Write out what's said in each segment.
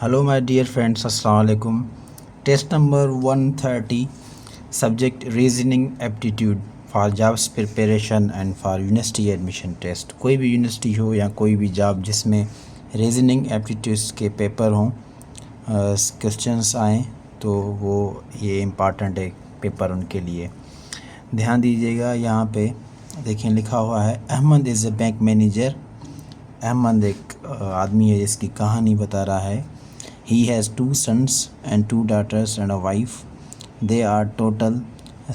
Hello my dear friends, Assalamu alaikum. Test number 130, subject reasoning aptitude for jobs preparation and for university admission test. कोई भी university हो या कोई भी job जिसमें रीजनिंग एप्टीट्यूड्स के पेपर हों, क्वेश्चंस आएँ, तो वो ये इम्पॉर्टेंट है पेपर उनके लिए। ध्यान दीजिएगा, यहाँ पे देखें लिखा हुआ है Ahmed is a bank manager. Ahmed एक आदमी है जिसकी कहानी बता रहा है। He has 2 sons and 2 daughters and a wife. They are total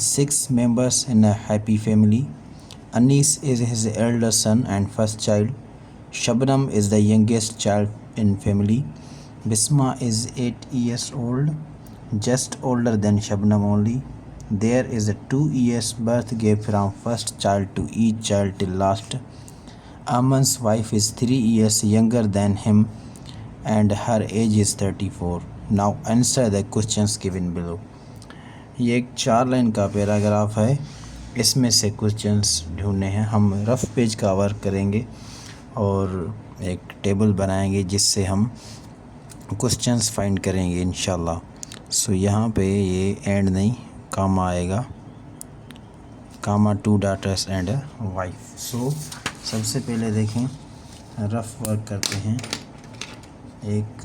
6 members in a happy family. Anis is his elder son and first child. Shabnam is the youngest child in family. Bisma is 8 years old, just older than Shabnam only. There is a 2 years birth gap from first child to each child till last. Aman's wife is 3 years younger than him and her age is 34. Now answer the questions given below. ये एक 4 line का paragraph है, इसमें से questions ढूंढने हैं। हम rough page का वर्क करेंगे और एक टेबल बनाएंगे जिससे हम क्वेश्चंस फाइंड करेंगे इंशाल्लाह। सो यहाँ पे ये एंड नहीं, कामा आएगा, कामा 2 daughters and a wife. सो सबसे पहले देखें, रफ वर्क करते हैं। एक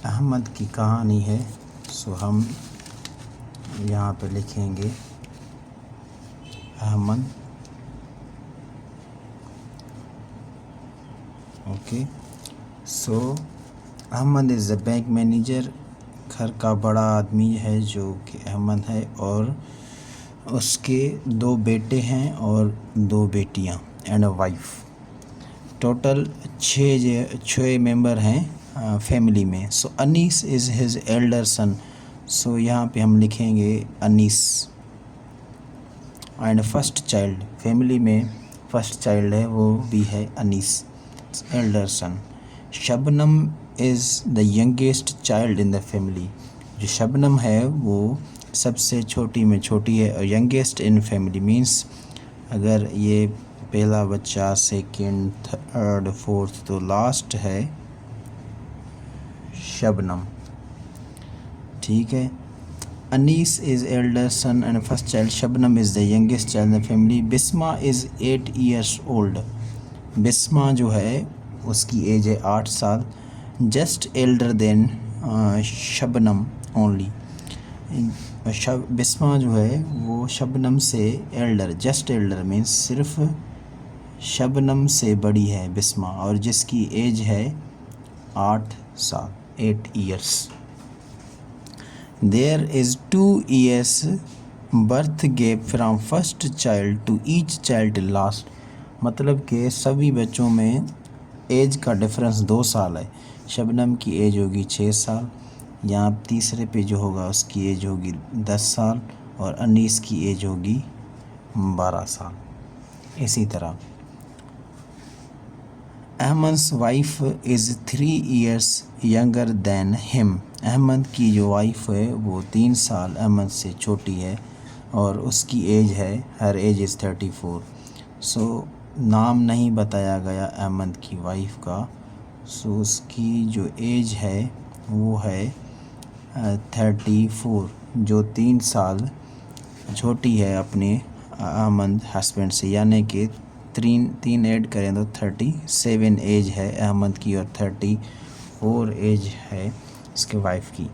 अहमद की कहानी है, सो हम यहाँ पे लिखेंगे Ahmed. Okay, so Ahmed is a bank manager. घर का बड़ा आदमी है जो कि अहमद है, और उसके 2 बेटे हैं और 2 बेटियाँ and a wife. Total 6 member हैं फैमिली में। So Anees is his elder son. So यहाँ पे हम लिखेंगे Anees. And first child, family में फर्स्ट चाइल्ड है वो भी है Anees, elder son. Shabnam is the youngest child in the family. जो शबनम है वो सबसे छोटी में छोटी है, और यंगेस्ट इन फैमिली मीन्स अगर ये पहला बच्चा, सेकंड, थर्ड, फोर्थ, तो लास्ट है शबनम। ठीक है। Anees is elder son and first child. Shabnam is the youngest child in the family. Bisma is 8 years old. Bisma जो है उसकी एज है 8 साल। Just elder than Shabnam only. Bisma जो है वो शबनम से एल्डर, जस्ट एल्डर मीन्स सिर्फ शबनम से बड़ी है बिस्मा, और जिसकी एज है 8 साल, 8 years. There is 2 years birth gap from first child to each child till last. मतलब कि सभी बच्चों में एज का डिफरेंस 2 साल है। शबनम की एज होगी 6 साल, यहाँ तीसरे पे जो होगा उसकी एज होगी 10 साल, और अनीस की एज होगी 12 साल। इसी तरह अहमद's wife is 3 years younger than him. Ahmed की जो वाइफ है वो 3 साल अहमद से छोटी है, और उसकी एज है, हर एज इज़ 34। सो नाम नहीं बताया गया अहमद की वाइफ का। सो उसकी जो एज है वो है 34, जो 3 साल छोटी है अपने अहमद हस्बैंड से, यानी कि 3 ऐड करें तो 37 एज है अहमद की, और 34 एज है इसके वाइफ की।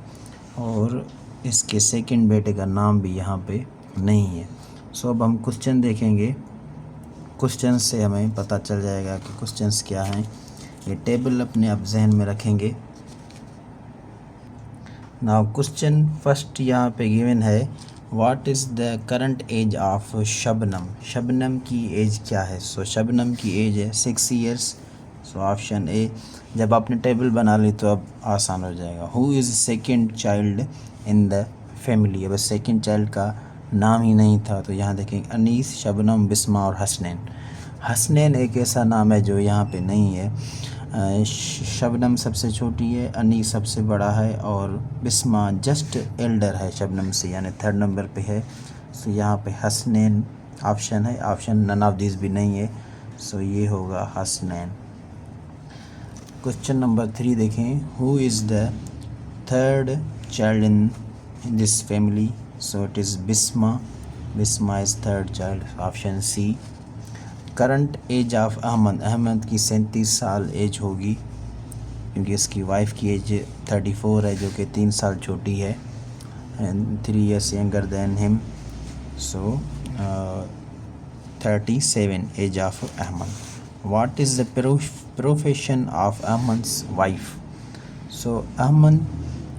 और इसके सेकंड बेटे का नाम भी यहाँ पे नहीं है। सो अब हम क्वेश्चन देखेंगे, क्वेश्चन से हमें पता चल जाएगा कि क्वेश्चंस क्या हैं। ये टेबल अपने आप जहन में रखेंगे। नाउ क्वेश्चन फर्स्ट यहाँ पे गिवन है, what is the current age of Shabnam. Shabnam की एज क्या है? सो शबनम की एज है 6 years। So option A. जब आपने टेबल बना ली तो अब आसान हो जाएगा। Who is second child in the family. अब सेकंड चाइल्ड का नाम ही नहीं था, तो यहाँ देखेंगे अनीस, शबनम, बिस्मा और हसनैन। हसनैन एक ऐसा नाम है जो यहाँ पे नहीं है। शबनम सबसे छोटी है, अनीस सबसे बड़ा है, और बिस्मा जस्ट एल्डर है शबनम से, यानी 3rd नंबर पे है। सो यहाँ पे हसनैन ऑप्शन है, ऑप्शन नन ऑफ दिस भी नहीं है। सो ये होगा हसनैन। क्वेश्चन नंबर 3 देखें, who is the third child in this family, so it is Bisma. Bisma is third child, option C. Current age of Ahmed, Ahmed की 37 साल एज होगी क्योंकि इसकी वाइफ की एज 34 है जो कि 3 साल छोटी है and 3 years younger than him, so 37 age of Ahmed. What is the profession of Ahmed's wife? So Ahmed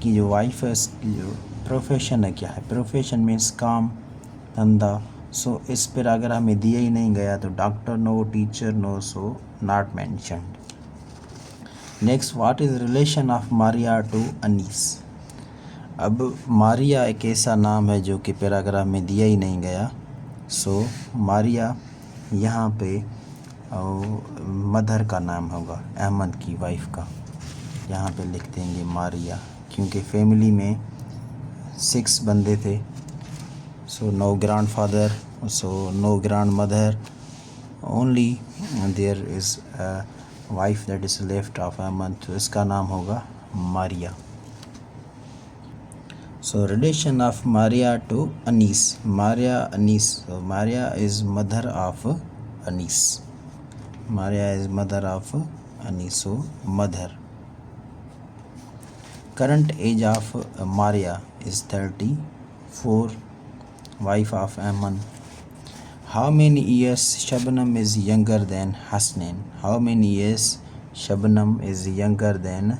की जो वाइफ है उसकी जो प्रोफेशन है क्या है? प्रोफेशन मीन्स काम धंधा. सो इस पर अगर हमें दिया ही नहीं गया तो doctor no, teacher no, so not mentioned. Next, what is relation of Maria to Anees? अब मारिया एक ऐसा नाम है जो कि पैराग्राफ में दिया ही नहीं गया. सो मारिया यहाँ पे मदर का नाम होगा, अहमद की वाइफ का. यहाँ पे लिख देंगे मारिया क्योंकि फैमिली में 6 बंदे थे. So no grandfather, so no grandmother, only there is wife that is left of Ahmed, तो इसका नाम होगा Maria. So relation of Maria to Anees, Maria Anees, so Maria is mother of Anees, Maria is mother of Anees, so mother. Current age of Maria is 34, wife of Ahmad. How many years Shabnam is younger than Hasnain? How many years Shabnam is younger than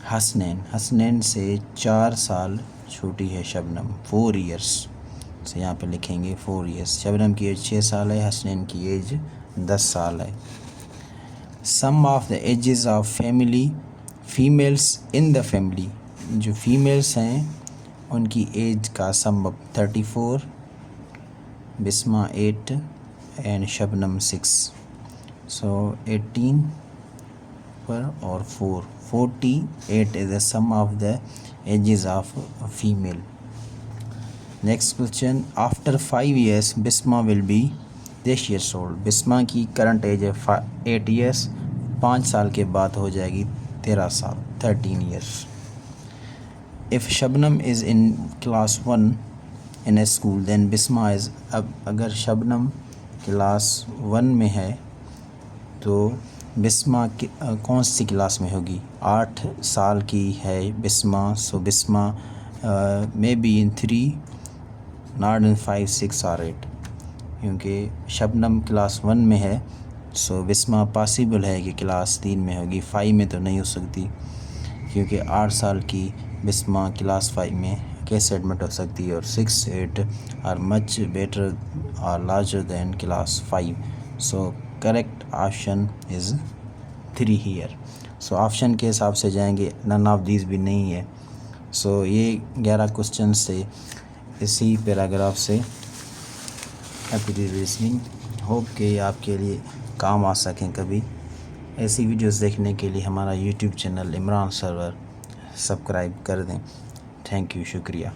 Hasnain? Hasnain से 4 साल छोटी है Shabnam, 4 years. तो यहाँ पे लिखेंगे 4 years. Shabnam की as 6 साल है, हसनैन की एज 10 साल है. Sum of the ages of family females in the family, जो फीमेल्स हैं उनकी एज का sum 34, Bisma 8 and Shabnam 6, so 18 पर और 4, 48 is the sum of the ages of female. Next question, after 5 years Bisma will be 10 years old. Bisma की current as है 8 years, 5 साल के बाद हो जाएगी 13 साल, 13 years. If Shabnam is in class 1 in a school then Bisma is, अब अगर शबनम क्लास 1 में है तो बिस्मा कौन सी क्लास में होगी? 8 साल की है Bisma, so Bisma may be in 3 not in 5, 6 और 8, क्योंकि शबनम क्लास 1 में है. सो बिस्मा पॉसिबल है कि क्लास 3 में होगी, 5 में तो नहीं हो सकती क्योंकि 8 साल की बिस्मा क्लास 5 में कैसे एडमिट हो सकती है, और 6, 8 आर मच बेटर और larger than class 5. So correct option is 3 here. So option के हिसाब से जाएंगे, नन ऑफ दीज भी नहीं है. सो ये 11 क्वेश्चन से इसी पैराग्राफ से एप्टीट्यूड रीजनिंग, होप कि आपके लिए काम आ सकें. कभी ऐसी वीडियोस देखने के लिए हमारा YouTube channel Imran server subscribe कर दें. थैंक यू, शुक्रिया.